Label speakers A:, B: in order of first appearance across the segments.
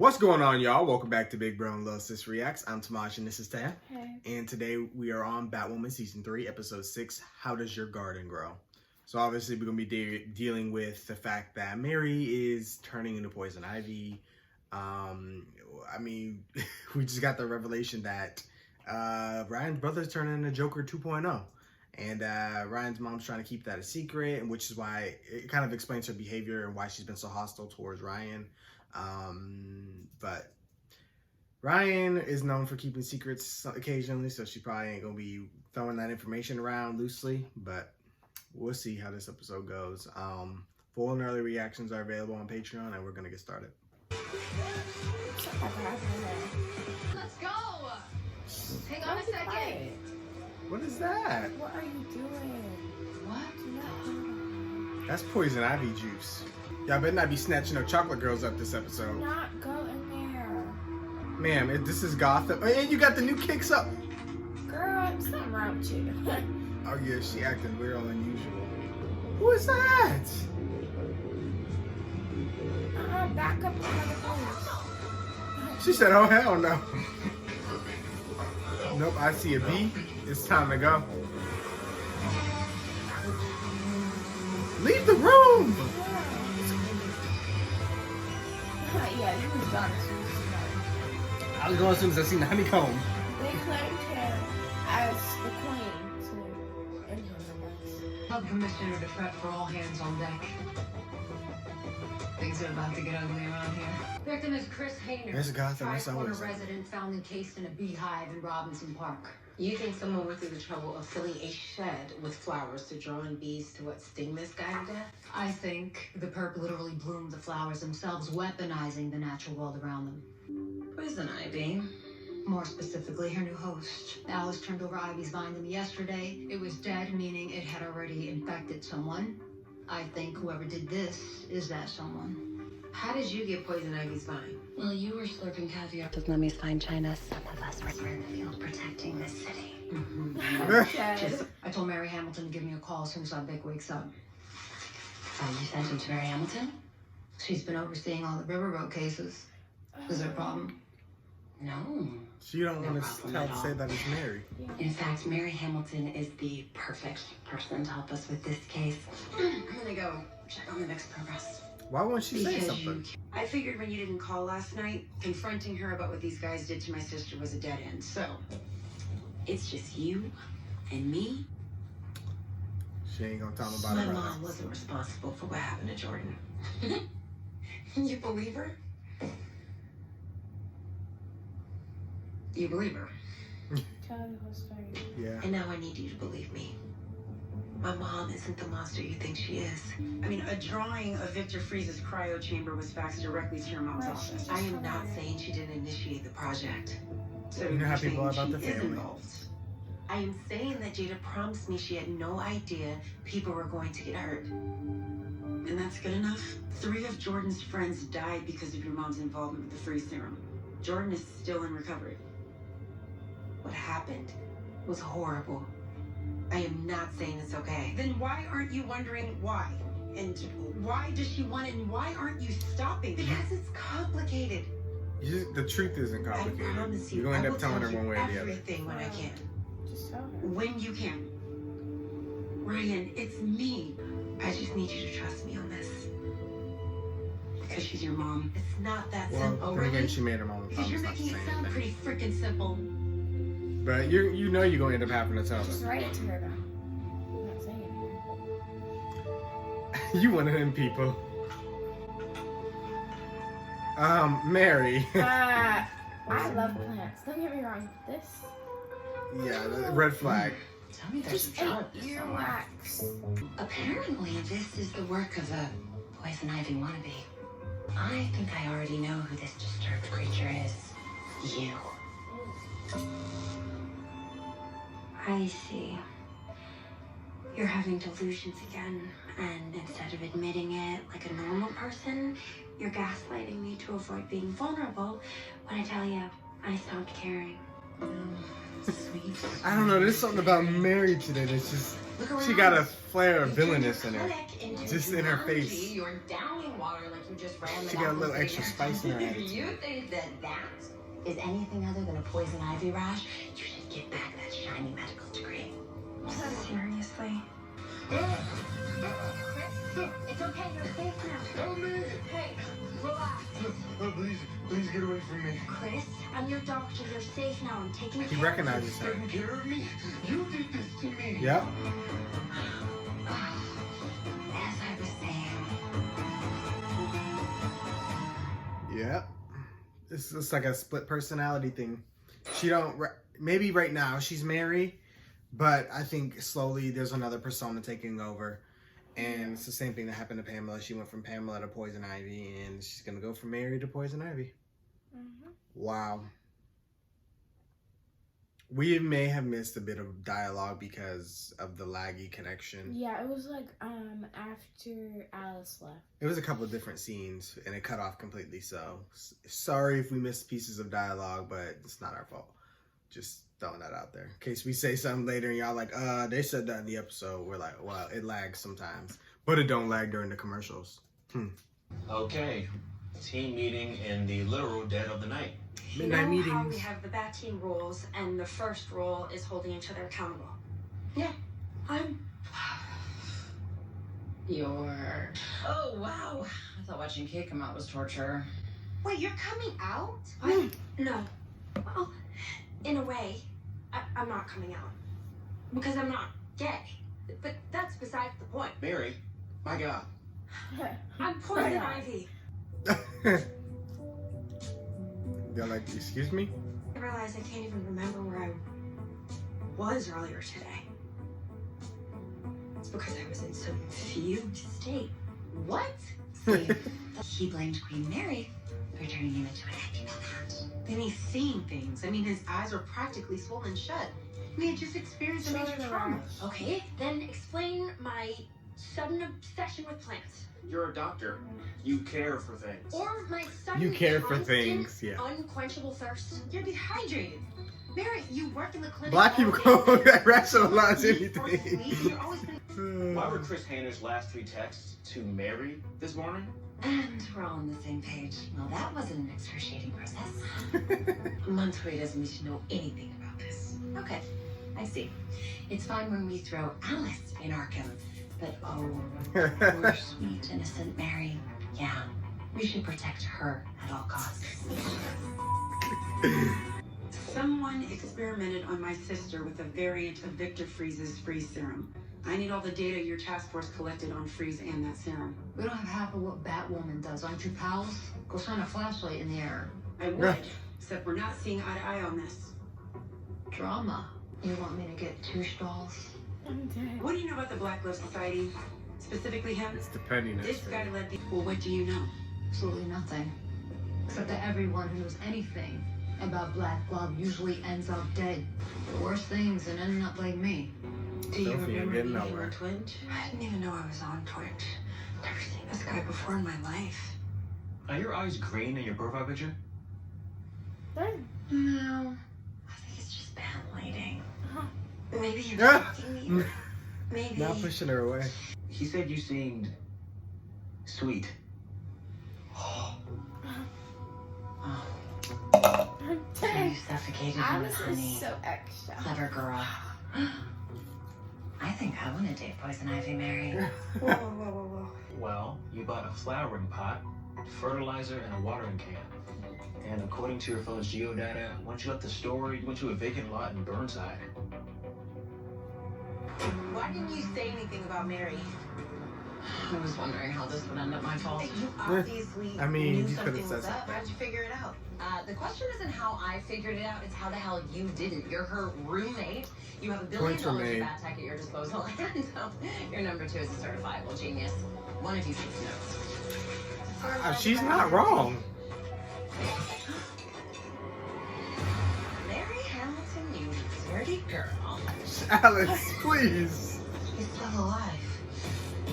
A: What's going on, y'all? Welcome back to Big Bro and Lil Sis Reacts. I'm Tamaj and this is Tam.
B: Hey.
A: And today we are on Batwoman Season 3, Episode 6, How Does Your Garden Grow? So obviously we're going to be dealing with the fact that Mary is turning into Poison Ivy. We just got the revelation that Ryan's brother's turning into Joker 2.0. And Ryan's mom's trying to keep that a secret, and which is why it kind of explains her behavior and why she's been so hostile towards Ryan. But Ryan is known for keeping secrets occasionally, so she probably ain't gonna be throwing that information around loosely, but we'll see how this episode goes. Full and early reactions are available on Patreon, and we're gonna get started.
C: Let's go! Hang on a second.
A: What is that?
B: What are you doing?
C: What?
A: That's Poison Ivy juice. Y'all better not be snatching no chocolate girls up this episode.
B: Not go in there.
A: Ma'am, this is Gotham. Oh, and you got the new kicks up.
B: Girl, something wrong with you.
A: Oh yeah, she acting weird and unusual. Who is that?
B: Back up another place.
A: She said, oh hell no. Nope, I see a B. It's time to go. Leave the room!
B: Yeah, you was gone as soon as you know.
A: I was going as soon as I seen the honeycomb.
B: They claimed her as the queen to end him.
C: Club commissioner to prep for all hands on deck. Things are about to get ugly around here. Victim is Chris Hayner.
A: There's a Gotham. That's
C: Tri-Corner
A: always
C: resident found encased in a beehive in Robinson Park.
D: You think someone went through the trouble of filling a shed with flowers to draw in bees to sting this guy to death?
C: I think the perp literally bloomed the flowers themselves, weaponizing the natural world around them.
D: Poison Ivy.
C: More specifically, her new host. Alice turned over Ivy's vine to me yesterday. It was dead, meaning it had already infected someone. I think whoever did this is that someone.
D: How did you get Poison Ivy's vine?
C: Well, you were slurping caviar.
E: Does Mummy's fine China? Some of us were in the field protecting the city.
C: I told Mary Hamilton to give me a call as soon as that Vic wakes up.
E: You sent him to Mary Hamilton?
C: She's been overseeing all the riverboat cases. Is there a problem?
E: No.
A: So you don't
E: No
A: want to
E: problem at
A: say
E: all.
A: that it's Mary.
E: In fact, Mary Hamilton is the perfect person to help us with this case. I'm gonna go check on the next progress.
A: Why won't she say
D: Because
A: something?
D: I figured when you didn't call last night, confronting her about what these guys did to my sister was a dead end. So, it's just you and me.
A: She ain't gonna tell me about
D: My
A: it right
D: mom
A: now.
D: wasn't responsible for what happened to Jordan. You believe her? You believe her?
B: Tell the whole story.
A: Yeah.
D: And now I need you to believe me. My mom isn't the monster you think she is.
F: I mean, a drawing of Victor Freeze's cryo chamber was faxed directly to your mom's
B: Right.
F: office.
D: I am not saying she didn't initiate the project.
F: So
A: You know how
F: you're
A: people are
F: saying
A: about the
F: she is
A: family.
F: involved.
D: I am saying that Jada promised me she had no idea people were going to get hurt.
F: And that's good enough? 3 of Jordan's friends died because of your mom's involvement with the freeze serum. Jordan is still in recovery.
D: What happened was horrible. I am not saying it's okay.
F: Then why aren't you wondering why? And why does she want it, and why aren't you stopping?
D: Because it's complicated.
A: The truth isn't
D: I
A: complicated.
D: promise you,
A: You're gonna
D: I
A: end
D: will
A: up telling
D: tell
A: her one way or the other.
D: everything when I can.
B: Just tell her.
F: When you can. Ryan, it's me.
D: I just need you to trust me on this.
F: Because she's your mom.
D: It's not that
A: Well,
D: simple.
A: then again, she made her mom a
F: Because
A: promise
F: you're
A: not to
F: making
A: say
F: it sound
A: anything.
F: pretty freaking simple.
A: But you know you're gonna end up having to tell
B: Just
A: her.
B: write it to her now. I'm not saying it.
A: You one of them people. Mary.
B: I love plants. Don't get me wrong. This
A: Yeah, the red flag.
E: Tell me there's
B: just
E: a
B: ate
E: job.
B: earwax.
E: Apparently, this is the work of a Poison Ivy wannabe. I think I already know who this disturbed creature is. You. I see. You're having delusions again, and instead of admitting it like a normal person, you're gaslighting me to avoid being vulnerable when I tell you I stopped caring.
D: Sweet.
A: I don't know, there's something about Mary today that's just
F: Look around.
A: She got a flare of
F: You turned
A: villainous
F: your
A: in her.
F: clinic into
A: Just in her
F: Jumanji.
A: face.
F: You're downing water like you just ran
A: She
F: the
A: got a little
F: Dolphins
A: extra
F: there.
A: spice in her
F: If
A: attitude.
F: you think that is anything other than a poison ivy rash, you should get back that shiny medical degree.
E: Seriously?
C: Chris, it's okay. You're safe now.
G: Help me!
C: Hey, relax.
G: Oh, please get away from me.
E: Chris, I'm your doctor. You're safe now. I'm taking
A: He
E: care
A: recognizes her.
G: Taking care of me? You did this to me.
A: Yep.
F: As I was saying,
A: Yep. It's like a split personality thing. She don't. Maybe right now she's Mary, but I think slowly there's another persona taking over, and it's the same thing that happened to Pamela. She went from Pamela to Poison Ivy, and she's gonna go from Mary to Poison Ivy.
B: Mm-hmm.
A: Wow. We may have missed a bit of dialogue because of the laggy connection.
B: Yeah, it was like after Alice left.
A: It was a couple of different scenes, and it cut off completely. So sorry if we missed pieces of dialogue, but it's not our fault. Just throwing that out there in case we say something later and y'all like, they said that in the episode. We're like, well, it lags sometimes, but it don't lag during the commercials.
H: Okay, team meeting in the literal dead of the night.
E: You
A: Midnight
E: know how
A: meetings.
E: we have the bat team rules, and the first rule is holding each other accountable.
F: Yeah.
E: I'm.
F: you're. Oh, wow. I thought watching Kate come out was torture. Wait, you're coming out?
E: No. Well, in a way, I'm not coming out because I'm not gay. But that's besides the point.
H: Mary, my God.
E: I'm Poison
B: Yeah.
E: Ivy.
A: They're like, excuse me?
E: I realize I can't even remember where I was earlier today. It's because I was in some fugue state.
F: What? See, he blamed Queen Mary for turning him into an acrobat.
D: Then he's seeing things. I mean, his eyes were practically swollen shut. We had just experienced a major trauma.
E: Okay, then explain my sudden obsession with plants.
H: You're a doctor. You care for things.
E: Or my sudden
A: You care for
E: constant,
A: things, yeah.
E: unquenchable thirst.
D: You're dehydrated. Mary, you work in the clinic.
A: Black people
D: all day.
A: can't rationalize
D: You eat or sleep,
A: anything.
D: You're always been...
H: Why were Chris Hayner's last 3 texts to Mary this morning?
F: And we're all on the same page. Well, that wasn't an excruciating process. Montoya doesn't need to know anything about this. Okay, I see. It's fine when we throw Alice in Arkham, but poor sweet innocent Mary. Yeah, we should protect her at all costs. Someone experimented on my sister with a variant of Victor Freeze's freeze serum. I need all the data your task force collected on Freeze and that serum.
C: We don't have half of what Batwoman does, aren't you, pals? Go shine a flashlight in the air.
F: I would, except we're not seeing eye to eye on this.
C: Drama. You want me to get 2 stalls?
B: I'm dead.
F: What do you know about the Black Glove Society? Specifically him?
A: It's the pettiness.
F: This guy led the... Well, what do you know?
C: Absolutely nothing. Except that everyone who knows anything about Black Glove usually ends up dead. Worse things than ending up like me.
F: Do you
A: Sophie ain't
F: remember
A: getting
F: being on
A: nowhere.
F: Twitch?
E: I didn't even know I was on Twitch. Never seen this guy before in my life.
H: Are your eyes green in your profile picture?
E: No, I think it's just bad lighting. Maybe you're
A: Ah!
E: taking me. Maybe.
A: Now pushing her away.
H: He said you seemed sweet.
F: Oh.
B: I'm
F: So you
B: dead.
F: suffocated him,
B: Alice
F: honey.
B: is so extra.
F: Clever girl. I think I want to date Poison Ivy, Mary.
E: Whoa, whoa, whoa, whoa, whoa.
H: Well, you bought a flowering pot, fertilizer, and a watering can. And according to your phone's geodata, once you left the store, you went to a vacant lot in Burnside.
F: Why didn't you say anything about Mary? I was wondering how this would end up my fault. You obviously
A: I mean,
F: knew
A: you could've
F: something
A: said
F: was up. How'd you figure it out? The question isn't how I figured it out, it's how the hell you didn't. You're her roommate. You have $1 billion
A: Points were
F: of
A: made.
F: bat tech at your disposal, and your number 2 is a certifiable genius. One of you takes notes.
A: She's not wrong.
F: Mary Hamilton, you dirty girl.
A: Alice, please.
F: He's still alive.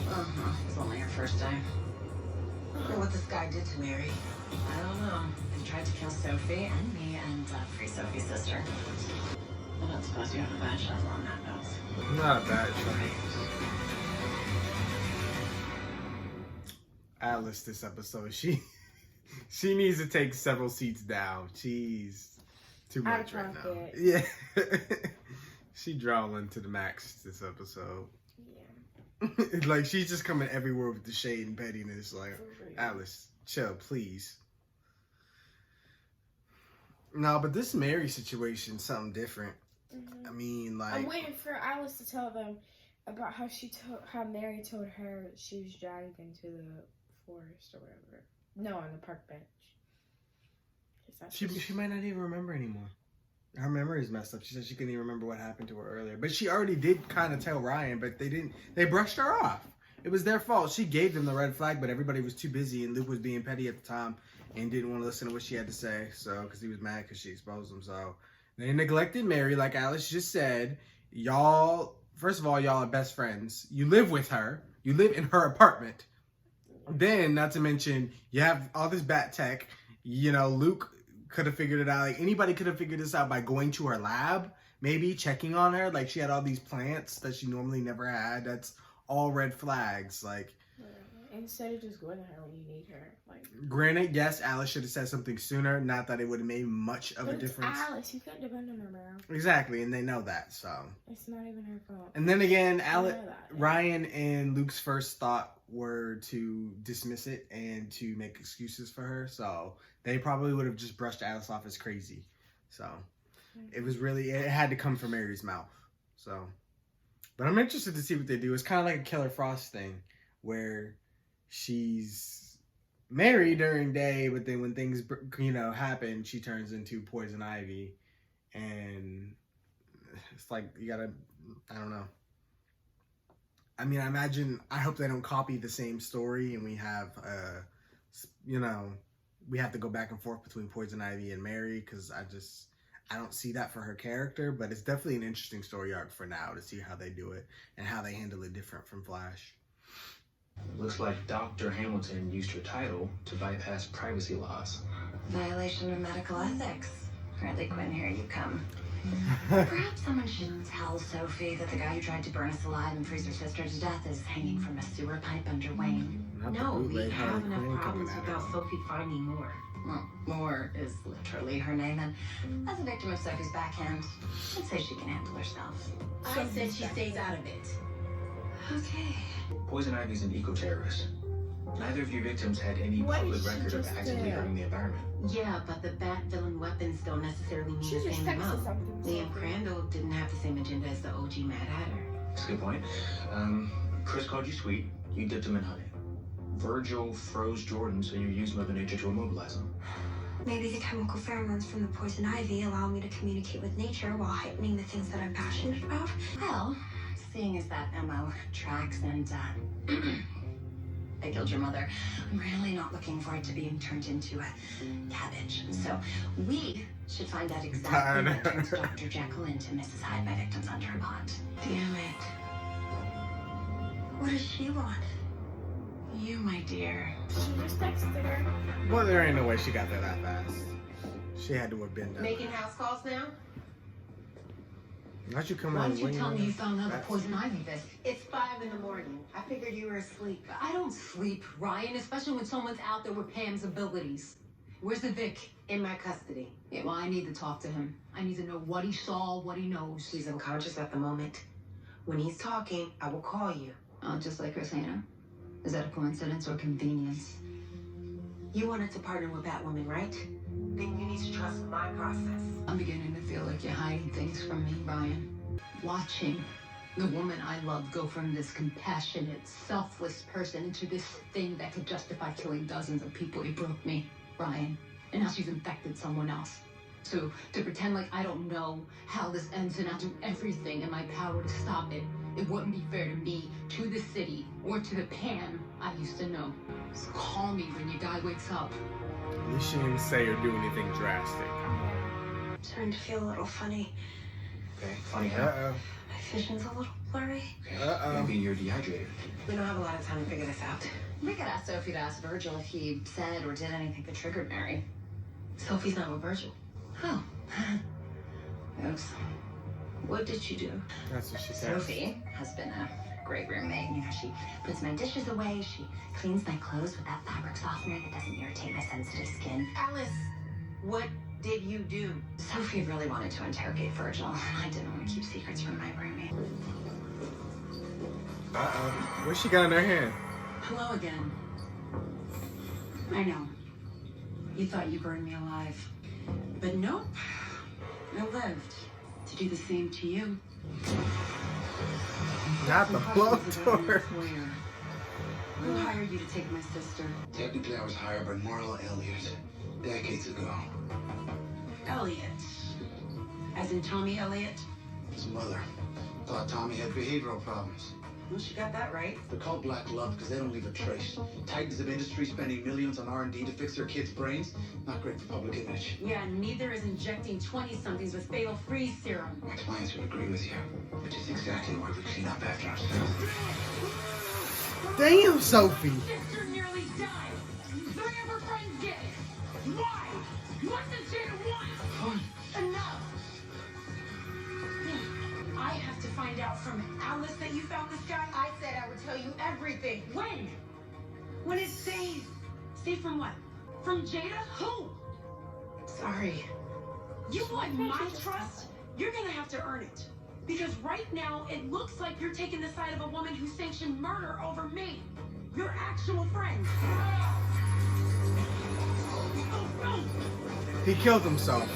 F: Uh-huh. It's only our first time. I wonder what this guy did to Mary. I don't know. He tried to kill Sophie and me and free Sophie's sister. I don't suppose you have a bad shovel on that nose.
A: Not a bad choice. Alice, this episode, she needs to take several seats down. She's too much right now. Yeah. She drawing to the max this episode. Yeah. Like, she's just coming everywhere with the shade and pettiness. Like, Alice, chill, please. No, but this Mary situation, something different. I mean, like,
B: I'm waiting for Alice to tell them about how Mary told her she was dragged into the forest or whatever. No, on the park bench.
A: She might not even remember anymore. Her memory is messed up. She said she couldn't even remember what happened to her earlier. But she already did kind of tell Ryan, but they brushed her off. It was their fault. She gave them the red flag, but everybody was too busy, and Luke was being petty at the time and didn't want to listen to what she had to say. So, because he was mad because she exposed him. So, they neglected Mary, like Alice just said. Y'all, first of all, y'all are best friends. You live with her. You live in her apartment. Then, not to mention, you have all this bat tech. You know, Luke could have figured it out. Like, anybody could have figured this out by going to her lab, maybe checking on her. Like, she had all these plants that she normally never had. That's all red flags. Like,
B: instead of just going to her when you need her. Like,
A: granted, yes, Alice should have said something sooner. Not that it would have made much of a difference.
B: Alice, you couldn't depend on her, bro.
A: Exactly, and they know that. So
B: it's not even her fault.
A: And then again, Ryan and Luke's first thought were to dismiss it and to make excuses for her. So they probably would have just brushed Alice off as crazy. So it had to come from Mary's mouth. So, but I'm interested to see what they do. It's kind of like a Killer Frost thing where she's married during day, but then when things, happen, she turns into Poison Ivy. And it's like, you gotta, I don't know. I mean, I hope they don't copy the same story and we have, we have to go back and forth between Poison Ivy and Mary, because I don't see that for her character, but it's definitely an interesting story arc for now to see how they do it and how they handle it different from Flash.
H: Looks like Dr. Hamilton used her title to bypass privacy laws.
F: Violation of medical ethics. Harley Quinn, here you come. Perhaps someone should tell Sophie that the guy who tried to burn us alive and freeze her sister to death is hanging from a sewer pipe under Wayne.
I: No, we have enough problems without Sophie finding more.
F: Well, Moore is literally her name, and as a victim of Sophie's backhand, I'd say she can handle herself.
I: I said she stays out of it.
F: Okay.
H: Poison Ivy's an eco-terrorist. Neither of your victims had any public record of actively hurting the environment.
I: Yeah, but the bat villain weapons don't necessarily mean the same amount. Liam Crandall didn't have the same agenda as the OG Mad Hatter.
H: That's a good point. Chris called you sweet. You dipped him in honey. Virgil froze Jordan, so you used Mother Nature to immobilize him.
E: Maybe the chemical pheromones from the poison ivy allow me to communicate with nature while heightening the things that I'm passionate about.
F: Well, seeing as that MO tracks and, I killed your mother, I'm really not looking forward to being turned into a cabbage. So we should find out exactly what turns Dr. Jekyll into Mrs. Hyde by victims under a pond.
I: Damn it.
E: What does she want?
I: You, my dear.
B: She just texted her.
A: Well, there ain't no way she got there that fast. She had to have been done.
I: Making house calls now?
A: How'd you come
I: Why
A: out?
I: didn't you tell me you found another poison ivy vest?
F: It's 5 in the morning. I figured you were asleep.
I: I don't sleep, Ryan, especially when someone's out there with Pam's abilities. Where's the Vic?
F: In my custody.
I: Yeah, well, I need to talk to him. I need to know what he saw, what he knows.
F: He's unconscious at the moment. When he's talking, I will call you.
I: Just like Christina? Is that a coincidence or convenience?
F: You wanted to partner with Batwoman, right? Then you need to trust my process.
I: I'm beginning to feel like you're hiding things from me, Ryan. Watching the woman I love go from this compassionate, selfless person into this thing that could justify killing dozens of people, it broke me, Ryan. And now she's infected someone else. So to pretend like I don't know how this ends and I'll do everything in my power to stop it, it wouldn't be fair to me, to the city, or to the Pam I used to know. So call me when your guy wakes up.
A: At least she didn't say or do anything drastic.
E: I'm starting to feel a little funny.
H: Okay, funny how?
A: Uh-oh.
E: My vision's a little blurry.
H: Okay.
A: Uh-oh.
H: Maybe you're dehydrated.
F: We don't have a lot of time to figure this out. We could ask Sophie to ask Virgil if he said or did anything that triggered Mary.
I: Sophie's not with Virgil.
F: Oh. Oops. What did she do?
A: That's what she said.
E: Sophie has been a great roommate. You know, she puts my dishes away, she cleans my clothes with that fabric softener that doesn't irritate my sensitive skin.
D: Alice, what did you do?
E: Sophie really wanted to interrogate Virgil, and I didn't want to keep secrets from my roommate.
A: Uh-oh. What's she got in her hand?
F: Hello again. I know. You thought you burned me alive. But nope. I lived to do the same to you.
A: Not the blowtorch.
F: Who hired you to take my sister?
G: Technically, I was hired by Marla Elliott decades ago.
F: Elliot. As in Tommy Elliot?
G: His mother thought Tommy had behavioral problems.
F: Well, she got that right.
G: They're called Black Love because they don't leave a trace. Titans of industry spending millions on R&D to fix their kids' brains. Not great for public image.
F: Yeah, neither is injecting 20-somethings with fatal freeze serum.
G: My clients would agree with you, which is exactly why we clean up after ourselves.
A: Damn, Sophie.
F: Sister nearly died. 3 of her friends did. Why? What did Jada want? Enough. I have to find out from Alice that you found this guy.
D: I said I would tell you everything.
F: When? When it's safe. Safe from what? From Jada? Who?
D: Sorry.
F: You want my trust? You're gonna have to earn it. Because right now, it looks like you're taking the side of a woman who sanctioned murder over me. Your actual friend.
A: He killed himself.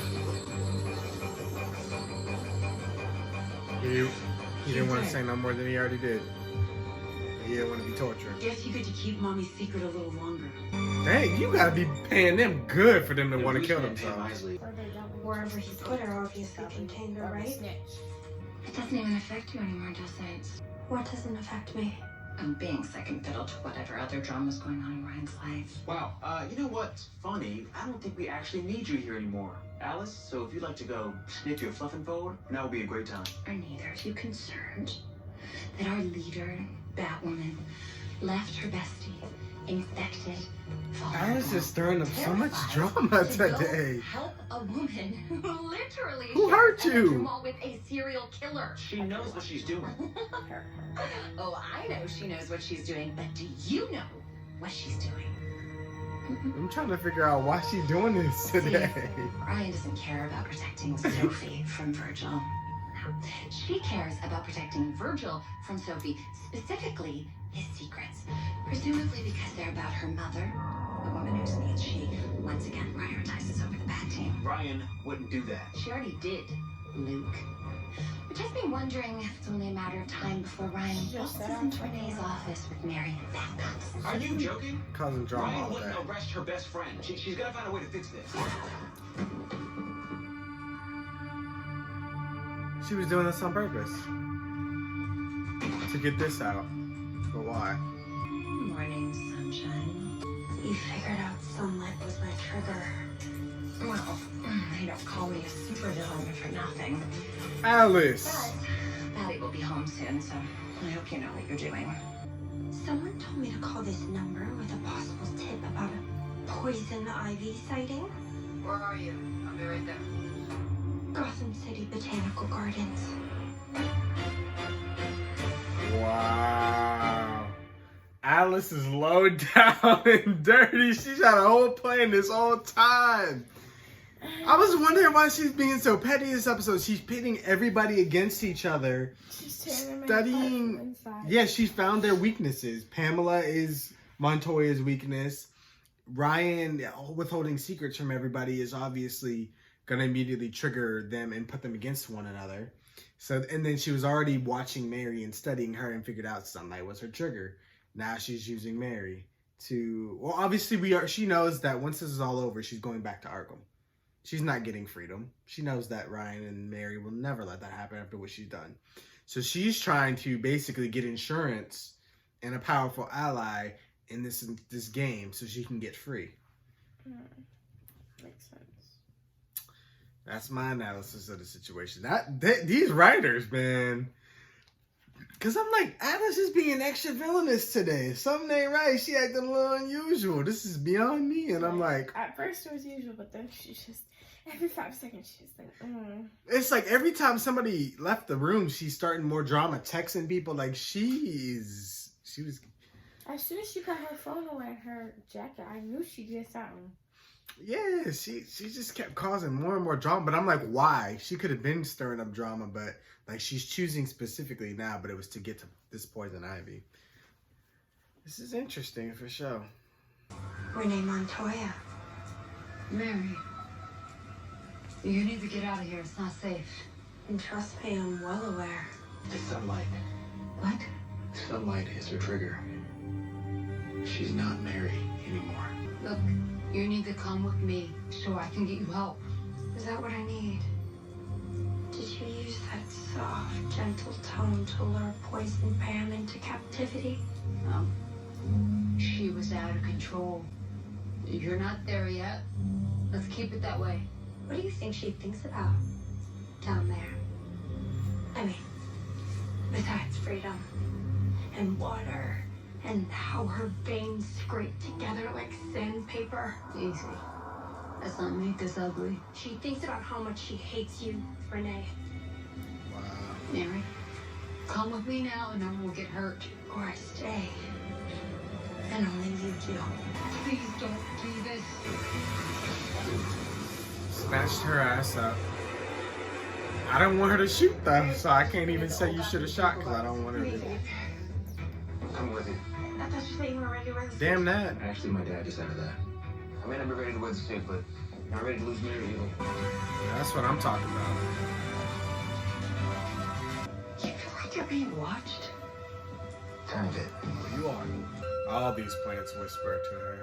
A: He didn't want to say no more than he already did. He didn't want to be tortured.
F: Guess you get to keep Mommy's secret a little longer.
A: Dang, you gotta be paying them good for them to want to kill themselves.
H: Wisely.
E: Wherever he put her obviously contained her, right? It doesn't even affect you anymore, does it? What doesn't affect me? I'm being second fiddle to whatever other drama's going on in Ryan's life.
H: Wow, you know what's funny? I don't think we actually need you here anymore, Alice. So if you'd like to go sniff your fluffing forward, now would be a great time.
E: Are neither of you concerned that our leader, Batwoman, left her bestie infected?
A: Alice is stirring up so much drama today.
E: Help a woman who literally
A: Who hurt
E: shared a
A: you?
E: bedroom wall with a serial killer.
H: She knows what she's doing.
E: Oh, I know she knows what she's doing, but do you know what she's doing?
A: I'm trying to figure out why she's doing this today.
E: Ryan doesn't care about protecting Sophie from Virgil. No. She cares about protecting Virgil from Sophie, specifically his secrets. Presumably because they're about her mother, the woman whose needs she once again prioritizes over the bad team.
H: Ryan wouldn't do that.
E: She already did, Luke. I've just been wondering if it's only a matter of time before Ryan waltzes into Renee's office with Mary and backups.
H: Are you joking?
A: Causing drama
H: Ryan
A: all
H: wouldn't
A: day.
H: arrest her best friend. She's got to find a way to fix this.
A: She was doing this on purpose. To get this out. But why?
E: Morning, sunshine. You figured out sunlight was my trigger. Well, they don't call me a supervillain for nothing.
A: Alice!
E: But Patty will be home soon, so I hope you know what you're doing. Someone told me to call this number with a possible tip about a poison ivy sighting.
D: Where are you? I'll be right there.
E: Gotham City Botanical Gardens.
A: Wow. Alice is low down and dirty. She's had a whole plan this whole time. I was wondering why she's being so petty this episode. She's pitting everybody against each other.
B: She's turning
A: Studying. Yeah, she found their weaknesses. Pamela is Montoya's weakness. Ryan withholding secrets from everybody is obviously going to immediately trigger them and put them against one another. So, and then she was already watching Mary and studying her and figured out sunlight was her trigger. Now she's using Mary to, well, obviously she knows that once this is all over, she's going back to Arkham. She's not getting freedom. She knows that Ryan and Mary will never let that happen after what she's done. So she's trying to basically get insurance and a powerful ally in this game so she can get free.
B: Makes sense.
A: That's my analysis of the situation. These writers, man. Because I'm like, Alice is being extra villainous today. Something ain't right. She acting a little unusual. This is beyond me. And I'm like...
B: At first it was usual, but then she just... Every 5 seconds, she's like,
A: It's like every time somebody left the room, she's starting more drama, texting people. Like she was.
B: As soon as she put her phone away in her jacket, I knew she'd get something.
A: Yeah, she just kept causing more and more drama. But I'm like, why? She could have been stirring up drama, but like she's choosing specifically now. But it was to get to this Poison Ivy. This is interesting for sure.
E: Renee Montoya.
C: Mary, you need to get out of here. It's not safe.
E: And trust me, I'm well aware.
H: The sunlight.
C: What?
H: Sunlight is her trigger. She's not Mary anymore.
C: Look, you need to come with me so I can get you help.
E: Is that what I need? Did you use that soft, gentle tone to lure Poison Pam into captivity?
C: No. She was out of control. You're not there yet. Let's keep it that way.
E: What do you think she thinks about down there? I mean, besides freedom and water and how her veins scrape together like sandpaper.
C: Easy. Let's not make this ugly.
E: She thinks about how much she hates you, Renee.
A: Wow.
C: Mary, come with me now and no one will get hurt.
E: Or I stay. And only you do.
C: Please don't do this.
A: Snatched her ass up. I don't want her to shoot though, so I can't even say you should have shot because I don't want her to.
H: Come with you.
E: I thought you said you were ready to wear the
A: Damn that.
H: Actually, my dad decided that. I may not be ready to wear the suit, but I'm not ready to lose Mary either.
A: That's what I'm talking about.
C: You feel like you're being watched?
H: Kind of it.
A: Well, you are. All these plants whisper to her.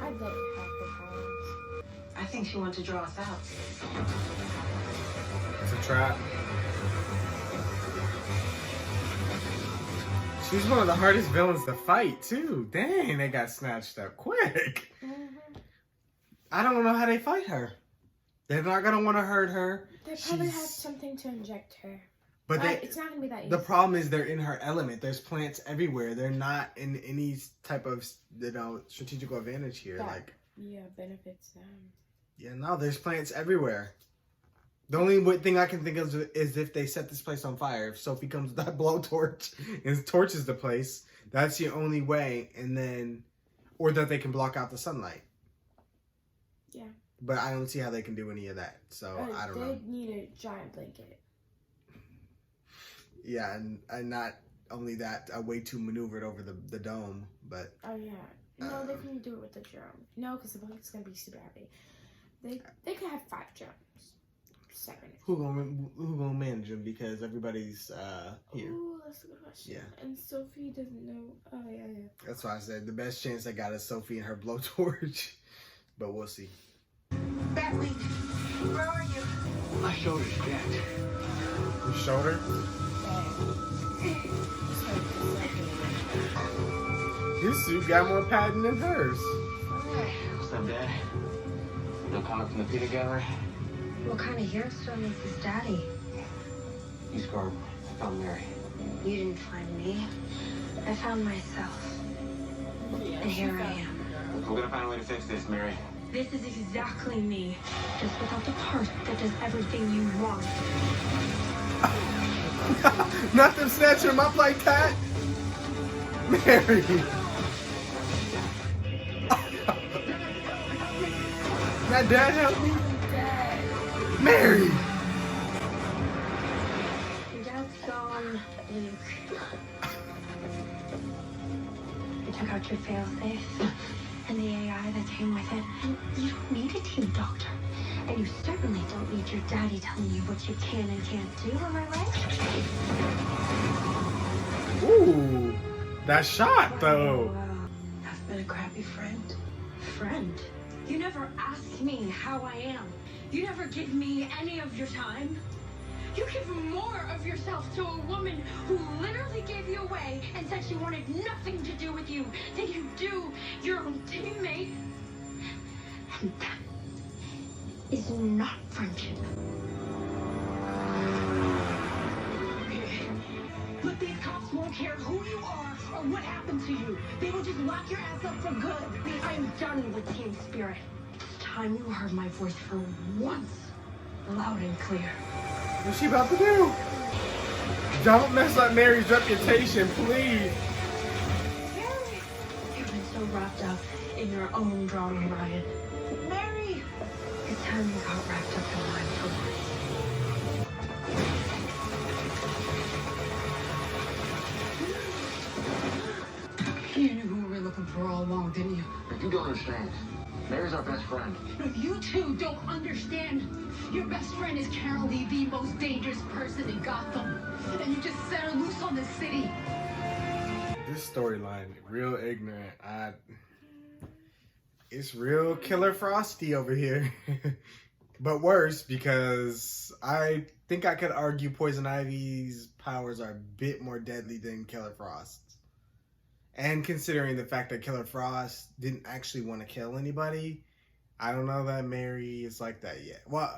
B: I'd love to have her powers.
F: I think she wanted to draw us out.
A: It's a trap. She's one of the hardest villains to fight, too. Dang, they got snatched up quick. I don't know how they fight her. They're not going to want to hurt her.
B: They probably have something to inject her.
A: But
B: it's not going to be that easy.
A: the problem is they're in her element. There's plants everywhere. They're not in any type of, strategical advantage here.
B: Benefits them.
A: Yeah, no, there's plants everywhere. The only thing I can think of is if they set this place on fire. If Sophie comes with that blowtorch and torches the place, that's the only way. And then, or that they can block out the sunlight.
B: Yeah.
A: But I don't see how they can do any of that. So I don't know.
B: They need a giant blanket.
A: Yeah, and not only that, a way too maneuvered over the dome. But
B: oh yeah, no, they can do it with the drum. No, because the blanket's gonna be super heavy. They could have 5 drums. 7.
A: who gonna manage them? Because everybody's here.
B: Ooh, that's a good question.
A: Yeah.
B: And Sophie doesn't know. Oh yeah.
A: That's why I said the best chance I got is Sophie and her blowtorch. But we'll see.
E: Batwing, where are you?
G: My shoulder's jacked.
A: Your shoulder? His suit got more padding than hers.
H: What's up, Dad? No comment from the theater gallery?
E: What kind of hero storm is this, Daddy?
H: You scarred. I found Mary.
E: You didn't find me. I found myself. And here I am.
H: We're gonna find a way to fix this, Mary.
E: This is exactly me. Just without the part that does everything you want.
A: Not them snatching him up like that. Mary. My dad help me. Mary.
E: Your dad's gone, Luke. I took out your failsafe and the AI that came with it. And you don't need a team doctor. And you certainly don't need your daddy telling you what you can and can't do, am I right?
A: Ooh, that shot though.
E: I've been a crappy friend. Friend? You never ask me how I am. You never give me any of your time. You give more of yourself to a woman who literally gave you away and said she wanted nothing to do with you than you do your own teammate. And that is not friendship.
I: But these cops won't care who you are or what happened to you. They will just lock your ass up for good.
E: I am done with team spirit. It's time
I: time you heard my voice for once, loud and clear.
A: What's she about to do? Don't mess up Mary's reputation, please.
I: You've been so wrapped up in your own drama, Ryan. Mary! It's time you got wrapped up in mine for once. You knew who we were looking for all along, didn't you?
G: You don't understand. Mary's our best friend.
I: But you two don't understand. Your best friend is currently the most dangerous person in Gotham. And you just set her loose on the city.
A: This storyline, real ignorant. It's real Killer Frosty over here. But worse, because I think I could argue Poison Ivy's powers are a bit more deadly than Killer Frost's. And considering the fact that Killer Frost didn't actually want to kill anybody, I don't know that Mary is like that yet. Well,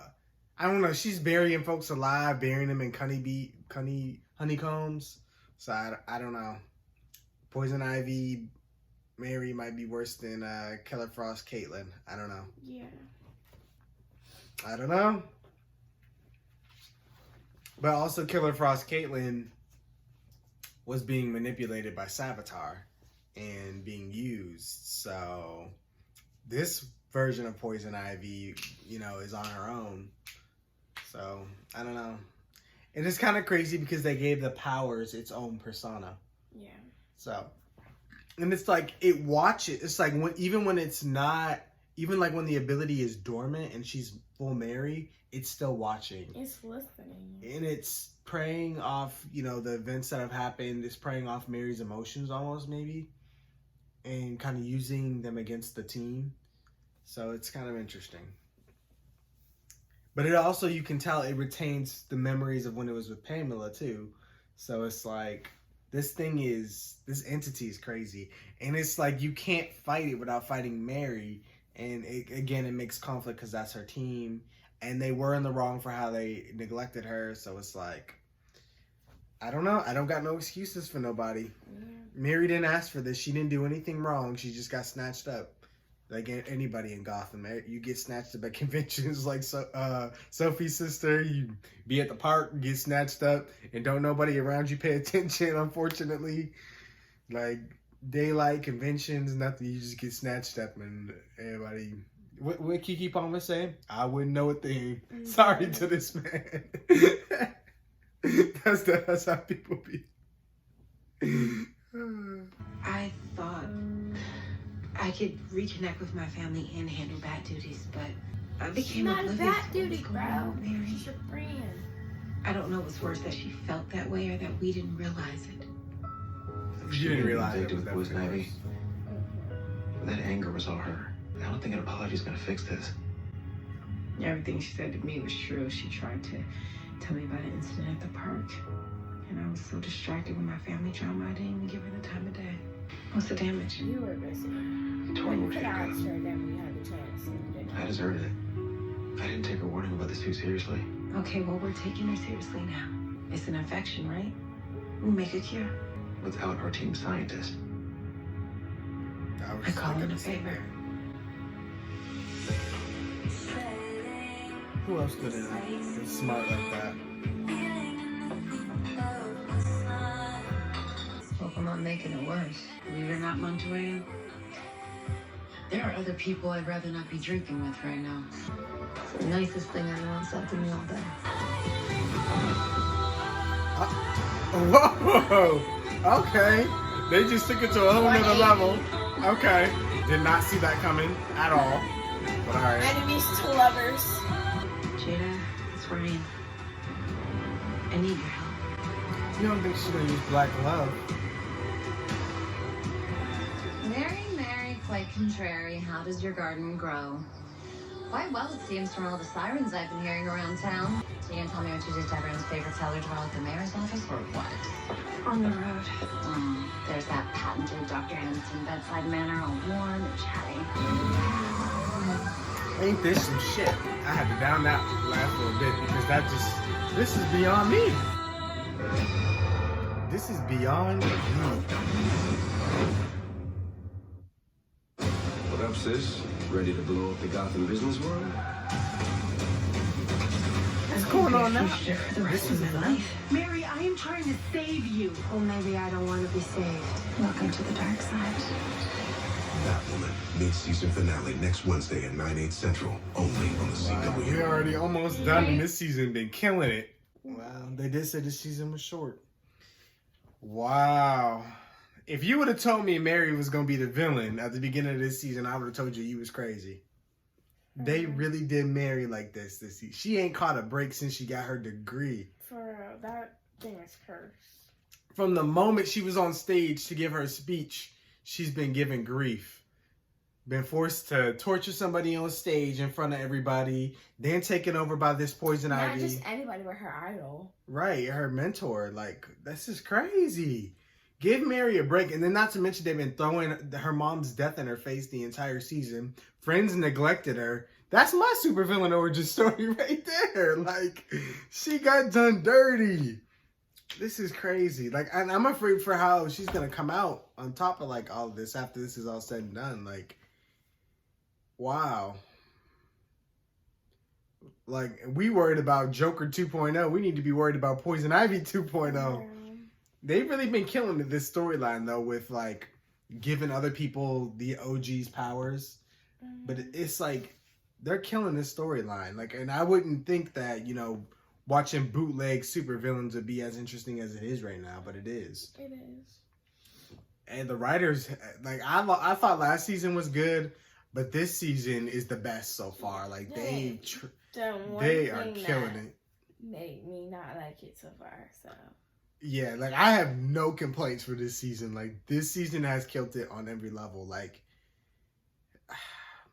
A: I don't know. She's burying folks alive, burying them in honeycombs. So I don't know. Poison Ivy, Mary might be worse than Killer Frost, Caitlin. I don't know.
B: Yeah.
A: I don't know. But also Killer Frost, Caitlin was being manipulated by Savitar and being used. So this version of Poison Ivy, you know, is on her own. So I don't know. And it's kind of crazy because they gave the powers its own persona.
B: Yeah.
A: So, and it's like it watches. It's like even when it's not, even like when the ability is dormant and she's full Mary, it's still watching.
B: It's listening.
A: And it's preying off, you know, the events that have happened. It's preying off Mary's emotions almost, maybe, and kind of using them against the team. So it's kind of interesting. But it also, you can tell it retains the memories of when it was with Pamela too. So it's like, this entity is crazy. And it's like, you can't fight it without fighting Mary. And it makes conflict because that's her team. And they were in the wrong for how they neglected her. So it's like, I don't know. I don't got no excuses for nobody.
B: Yeah.
A: Mary didn't ask for this. She didn't do anything wrong. She just got snatched up. Like anybody in Gotham, you get snatched up at conventions. Like Sophie's sister, you be at the park, get snatched up, and don't nobody around you pay attention. Unfortunately, like daylight conventions, nothing. You just get snatched up, and everybody. What Kiki Palmer say? I wouldn't know a thing. Sorry to this man. That's how people be.
F: I thought I could reconnect with my family and handle bat duties, but I became
B: Not a
F: oblivious
B: bat
F: to what was
B: duty,
F: going
B: bro.
F: on, Mary.
B: She's your friend.
F: I don't know what's worse, that she felt that way or that we didn't realize it.
A: You didn't realize
G: they
A: it
G: do
A: was
G: with Poison
A: that
G: Ivy. That anger was all her. I don't think an apology is gonna fix this.
F: Everything she said to me was true. She tried to tell me about an incident at the park. And I was so distracted with my family drama, I didn't even give her the time of day. What's the damage?
B: You were busy.
G: You told me
B: You
G: where
B: could
G: she'd
B: have
G: go.
B: asked her then when you had the chance. And you didn't.
G: I deserved it. I didn't take her warning about this too seriously.
F: Okay, well, we're taking her seriously now. It's an infection, right? We'll make a cure.
G: Without our team scientist.
F: I call in a favor.
A: Who else could have been smart like that?
F: Hope I'm not making it worse. Believe it or not, Montoya, there are other people I'd rather not be drinking with right now. It's the nicest thing anyone said to me all day.
A: Whoa! Okay. They just took it to a whole nother level. Okay. Did not see that coming at all. But alright.
B: Enemies to lovers.
F: Jada, it's Ryan. I need your help.
A: You don't think she's gonna use black love?
J: Mary, Mary, quite contrary, how does your garden grow? Quite well, it seems, from all the sirens I've been hearing around town. So you gonna tell me what you did to everyone's favorite cellar dweller at the mayor's office, or what?
F: On the road.
J: There's that patented Dr. Hampton bedside manner, all warm and chatty.
A: Ain't this some shit? I had to down that last little bit because this is beyond me. This is beyond me.
K: What up, sis? Ready to blow up the Gotham business world?
A: What's going on now?
I: For the rest of my life. Mary, I am trying to save you.
E: Well, maybe I don't want to be saved. Welcome to the dark side.
L: Batwoman, mid-season finale next Wednesday at 9/8 Central, only on the CW.
A: We're already almost done in this season, been killing it. Wow, they did say this season was short. Wow. If you would have told me Mary was going to be the villain at the beginning of this season, I would have told you was crazy. They really did Mary like this season. She ain't caught a break since she got her degree.
B: For real, that thing is cursed.
A: From the moment she was on stage to give her speech, she's been given grief. Been forced to torture somebody on stage in front of everybody, then taken over by this Poison Ivy.
B: Not just anybody, but her idol.
A: Right, her mentor. Like, this is crazy. Give Mary a break. And then not to mention they've been throwing her mom's death in her face the entire season. Friends neglected her. That's my supervillain origin story right there. Like, she got done dirty. This is crazy. Like, and I'm afraid for how she's going to come out on top of, like, all of this after this is all said and done. Like, wow. Like, we worried about Joker 2.0. We need to be worried about Poison Ivy 2.0.
B: Yeah.
A: They've really been killing this storyline, though, with, like, giving other people the OG's powers. But it's like, they're killing this storyline. Like, and I wouldn't think that, you know, watching bootleg supervillains would be as interesting as it is right now, but it is.
B: It is.
A: And the writers, like, I thought last season was good, but this season is the best so far. Like, they are killing it.
B: Made me not like it so far, so.
A: Yeah, like, I have no complaints for this season. Like, this season has killed it on every level. Like,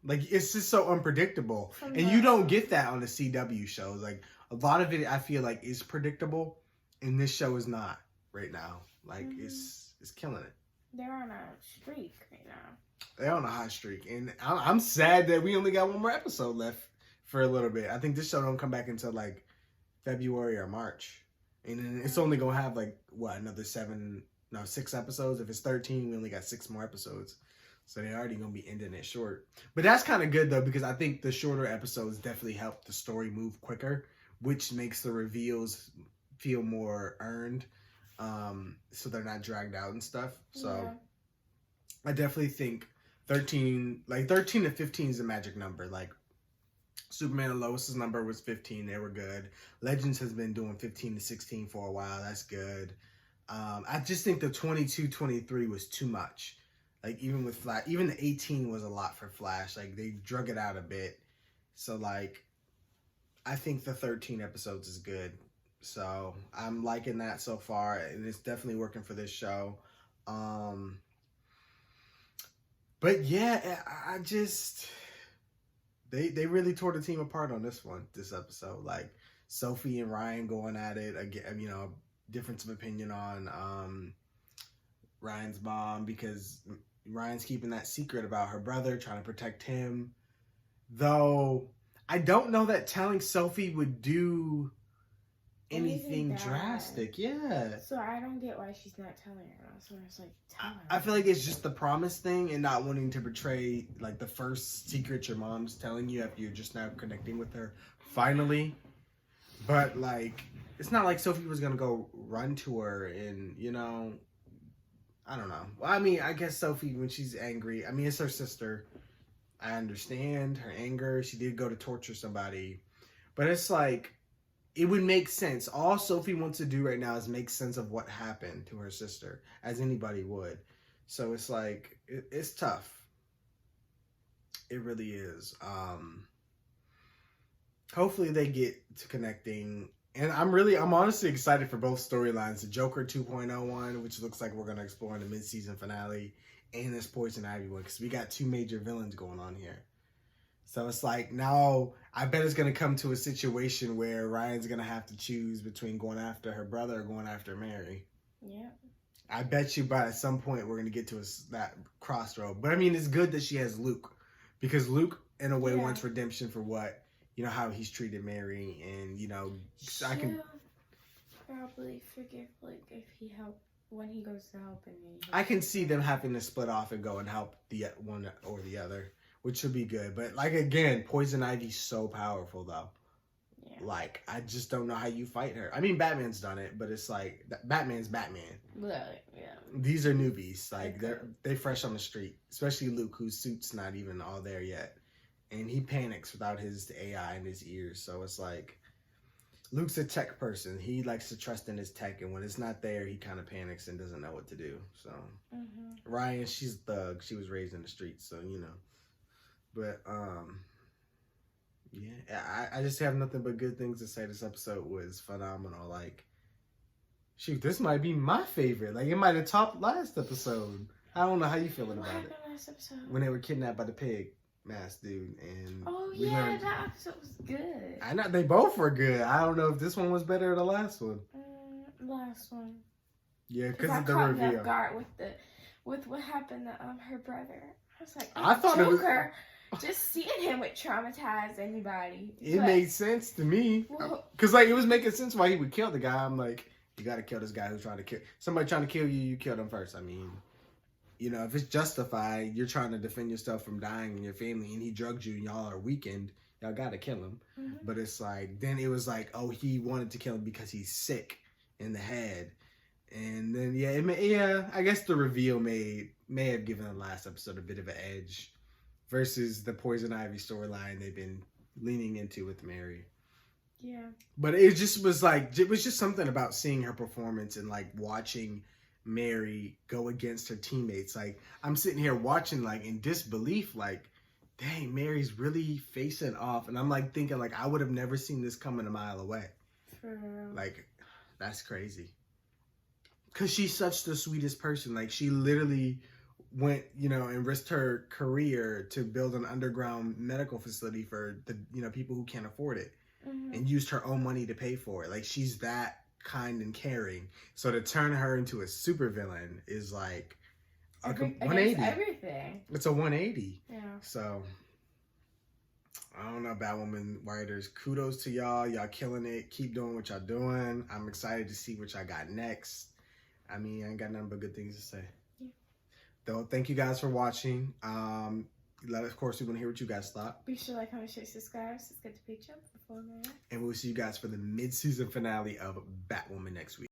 A: it's just so unpredictable. And you don't get that on the CW shows. Like, a lot of it, I feel like, is predictable, and this show is not right now. Like, it's killing it.
B: They're on a streak right now.
A: They're on a hot streak. And I'm sad that we only got one more episode left for a little bit. I think this show don't come back until, like, February or March. And then it's only going to have, like, another 6 episodes. If it's 13, we only got 6 more episodes. So they're already going to be ending it short. But that's kind of good, though, because I think the shorter episodes definitely help the story move quicker, which makes the reveals feel more earned. So they're not dragged out and stuff. So yeah. I definitely think 13 to 15 is a magic number. Like, Superman and Lois's number was 15. They were good. Legends has been doing 15 to 16 for a while. That's good. I just think the 22, 23 was too much. Like, even with Flash, even the 18 was a lot for Flash. Like, they drug it out a bit. So, like, I think the 13 episodes is good. So, I'm liking that so far. And it's definitely working for this show. But, yeah, I just... They really tore the team apart on this episode. Like, Sophie and Ryan going at it. Again, you know, difference of opinion on Ryan's mom, because Ryan's keeping that secret about her brother, trying to protect him. Though, I don't know that telling Sophie would do anything drastic. Yeah.
B: So I don't get why she's not telling her. So I was like, tell her.
A: I feel like it's just the promise thing and not wanting to betray, like, the first secret your mom's telling you after you're just now connecting with her finally. But, like, it's not like Sophie was going to go run to her and, you know, I don't know. Well, I mean, I guess Sophie, when she's angry, I mean, it's her sister. I understand her anger. She did go to torture somebody. But it's like, it would make sense. All Sophie wants to do right now is make sense of what happened to her sister, as anybody would. So it's like, it's tough. It really is. Hopefully they get to connecting. And I'm honestly excited for both storylines. The Joker 2.0 one, which looks like we're going to explore in the mid-season finale, and this Poison Ivy one, because we got 2 major villains going on here. So it's like, now I bet it's going to come to a situation where Ryan's going to have to choose between going after her brother or going after Mary.
B: Yeah.
A: I bet you by some point we're going to get to that crossroad. But I mean, it's good that she has Luke, because Luke, in a way, wants redemption for what, you know, how he's treated Mary. And, you know, I can
B: probably forgive, like, if he helped, when he goes to help.
A: I can see them having to split off and go and help the one or the other, which should be good. But like again, Poison Ivy's so powerful though.
B: Yeah.
A: Like I just don't know how you fight her. I mean, Batman's done it, but it's like Batman's Batman.
B: Yeah.
A: These are newbies. Like they fresh on the street, especially Luke, whose suit's not even all there yet, and he panics without his AI in his ears. So it's like Luke's a tech person. He likes to trust in his tech, and when it's not there, he kind of panics and doesn't know what to do. So Ryan, she's a thug. She was raised in the streets, so you know. But yeah, I just have nothing but good things to say. This episode was phenomenal. Like, shoot, this might be my favorite. Like, it might have topped last episode. I don't know how you feeling about it.
B: Last episode?
A: When they were kidnapped by the pig mask dude, and
B: that episode was good.
A: I know they both were good. I don't know if this one was better than the last one.
B: Last one.
A: Yeah, because of the
B: caught me
A: reveal.
B: off guard with what happened to her brother. I was like,
A: I thought
B: Joker. Just seeing him would traumatize anybody.
A: It made sense to me. Because, like, it was making sense why he would kill the guy. I'm like, you got to kill this guy who's trying to kill... Somebody trying to kill you, you kill them first. I mean, you know, if it's justified, you're trying to defend yourself from dying and your family, and he drugged you and y'all are weakened, y'all got to kill him. But it's like, then it was like, oh, he wanted to kill him because he's sick in the head. And then, I guess the reveal may have given the last episode a bit of an edge versus the Poison Ivy storyline they've been leaning into with Mary.
B: Yeah.
A: But it just was like, it was just something about seeing her performance and like watching Mary go against her teammates. Like, I'm sitting here watching like in disbelief, like, dang, Mary's really facing off. And I'm like thinking like, I would have never seen this coming a mile away.
B: For real.
A: Like, that's crazy. Cause she's such the sweetest person. Like, she literally went, you know, and risked her career to build an underground medical facility for the, you know, people who can't afford it, and used her own money to pay for it. Like, she's that kind and caring. So to turn her into a supervillain is like a 180.
B: Everything.
A: It's a 180.
B: Yeah.
A: So I don't know, Batwoman writers, kudos to y'all. Y'all killing it. Keep doing what y'all doing. I'm excited to see what y'all got next. I mean, I ain't got nothing but good things to say. Though, thank you guys for watching. Of course, we want to hear what you guys thought.
B: Be sure to like, comment, share, subscribe. Subscribe to page up before that.
A: And we'll see you guys for the mid-season finale of Batwoman next week.